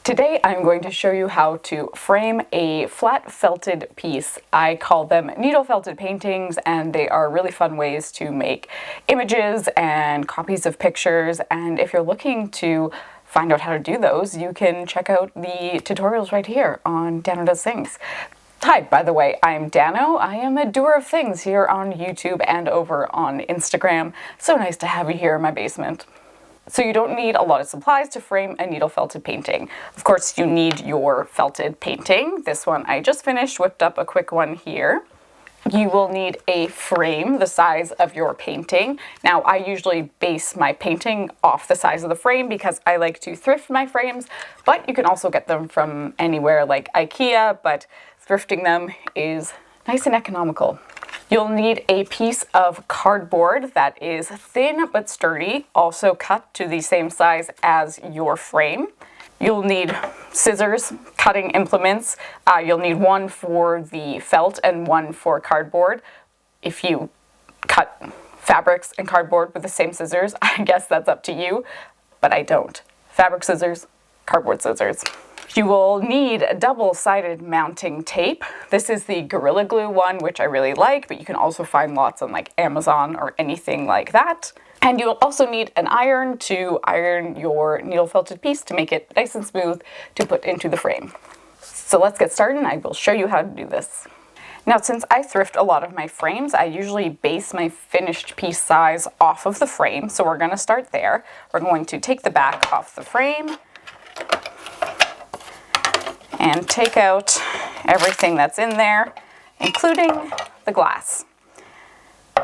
Today I'm going to show you how to frame a flat felted piece. I call them needle felted paintings, and they are really fun ways to make images and copies of pictures. And if you're looking to find out how to do those, you can check out the tutorials right here on Dano Does Things. Hi, by the way, I'm Dano. I am a doer of things here on YouTube and over on Instagram. So nice to have you here in my basement. So you don't need a lot of supplies to frame a needle felted painting. Of course, you need your felted painting. This one I just finished, whipped up a quick one here. You will need a frame the size of your painting. Now, I usually base my painting off the size of the frame because I like to thrift my frames, but you can also get them from anywhere like IKEA, but thrifting them is nice and economical. You'll need a piece of cardboard that is thin but sturdy, also cut to the same size as your frame. You'll need scissors, cutting implements. You'll need one for the felt and one for cardboard. If you cut fabrics and cardboard with the same scissors, I guess that's up to you, but I don't. Fabric scissors, cardboard scissors. You will need double-sided mounting tape. This is the Gorilla Glue one, which I really like, but you can also find lots on like Amazon or anything like that. And you'll also need an iron to iron your needle felted piece to make it nice and smooth to put into the frame. So let's get started and I will show you how to do this. Now, since I thrift a lot of my frames, I usually base my finished piece size off of the frame. So we're going to start there. We're going to take the back off the frame and take out everything that's in there, including the glass.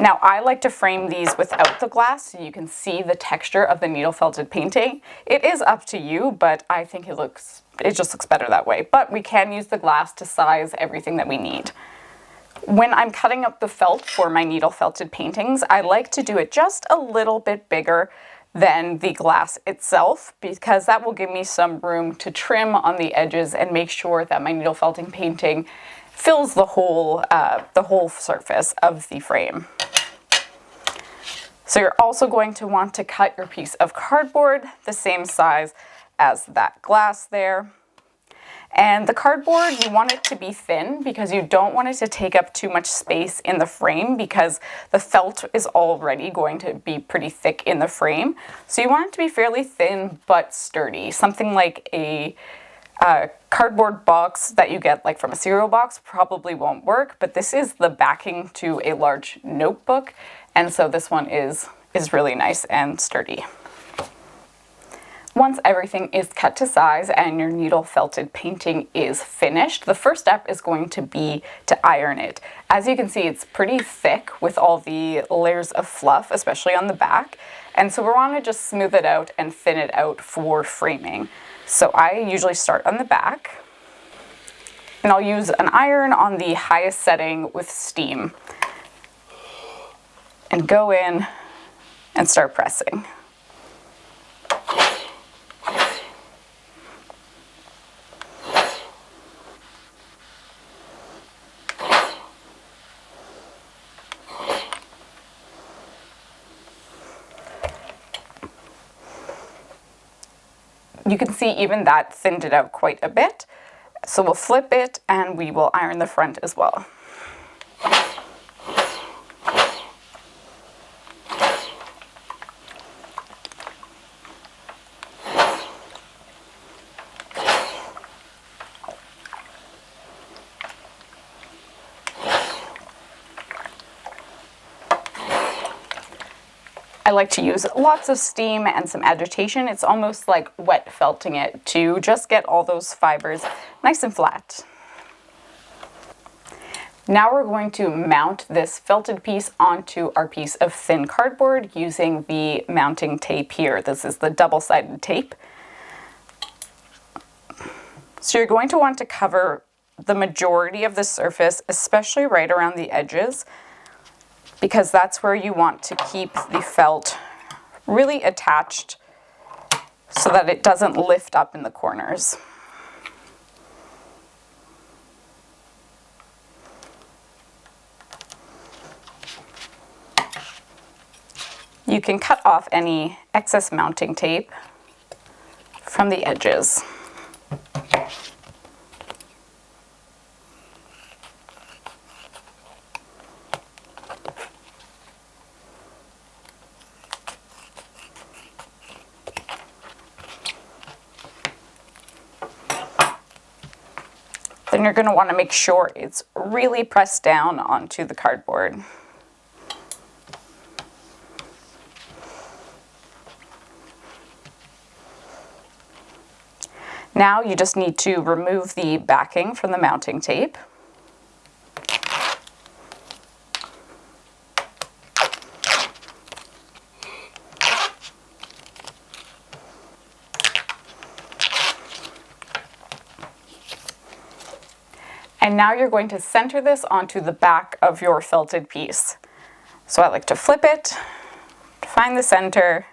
Now, I like to frame these without the glass so you can see the texture of the needle felted painting. It is up to you, but I think it just looks better that way. But we can use the glass to size everything that we need. When I'm cutting up the felt for my needle felted paintings, I like to do it just a little bit bigger than the glass itself, because that will give me some room to trim on the edges and make sure that my needle felting painting fills the whole surface of the frame. So you're also going to want to cut your piece of cardboard the same size as that glass there. And the cardboard, you want it to be thin because you don't want it to take up too much space in the frame because the felt is already going to be pretty thick in the frame. So you want it to be fairly thin but sturdy. Something like a cardboard box that you get like from a cereal box probably won't work, but this is the backing to a large notebook. And so this one is really nice and sturdy. Once everything is cut to size and your needle felted painting is finished, the first step is going to be to iron it. As you can see, it's pretty thick with all the layers of fluff, especially on the back. And so we want to just smooth it out and thin it out for framing. So I usually start on the back, and I'll use an iron on the highest setting with steam and go in and start pressing. You can see even that thinned it out quite a bit. So we'll flip it and we will iron the front as well. I like to use lots of steam and some agitation. It's almost like wet felting it to just get all those fibers nice and flat. Now we're going to mount this felted piece onto our piece of thin cardboard using the mounting tape here. This is the double-sided tape. So you're going to want to cover the majority of the surface, especially right around the edges, because that's where you want to keep the felt really attached so that it doesn't lift up in the corners. You can cut off any excess mounting tape from the edges. Then you're going to want to make sure it's really pressed down onto the cardboard. Now you just need to remove the backing from the mounting tape. And now you're going to center this onto the back of your felted piece. So I like to flip it, to find the center,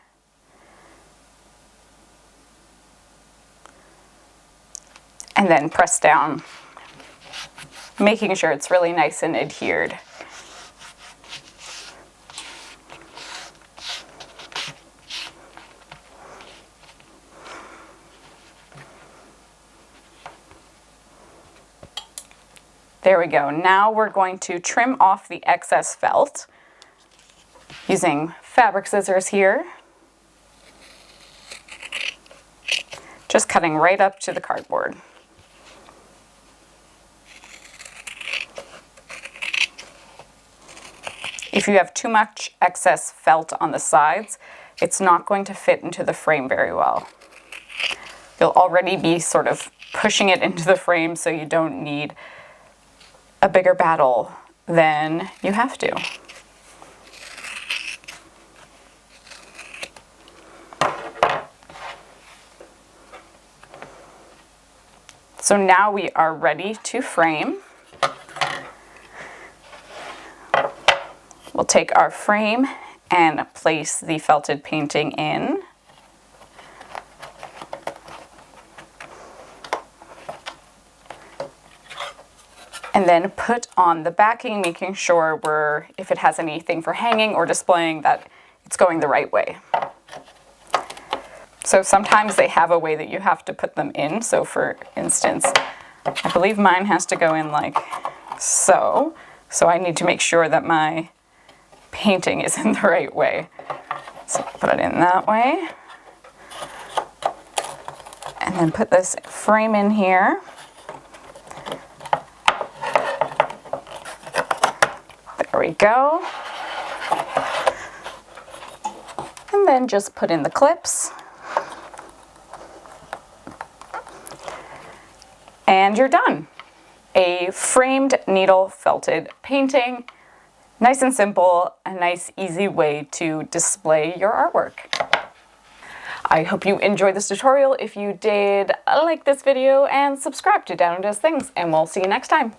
and then press down, making sure it's really nice and adhered. There we go. Now we're going to trim off the excess felt using fabric scissors here. Just cutting right up to the cardboard. If you have too much excess felt on the sides, it's not going to fit into the frame very well. You'll already be sort of pushing it into the frame, so you don't need a bigger battle than you have to. So now we are ready to frame. We'll take our frame and place the felted painting in. And then put on the backing, making sure if it has anything for hanging or displaying, that it's going the right way. So sometimes they have a way that you have to put them in. So for instance, I believe mine has to go in like so. So I need to make sure that my painting is in the right way. So put it in that way. And then put this frame in here. There we go. And then just put in the clips. And you're done. A framed needle felted painting. Nice and simple, a nice easy way to display your artwork. I hope you enjoyed this tutorial. If you did, like this video and subscribe to Dano Does Things, and we'll see you next time.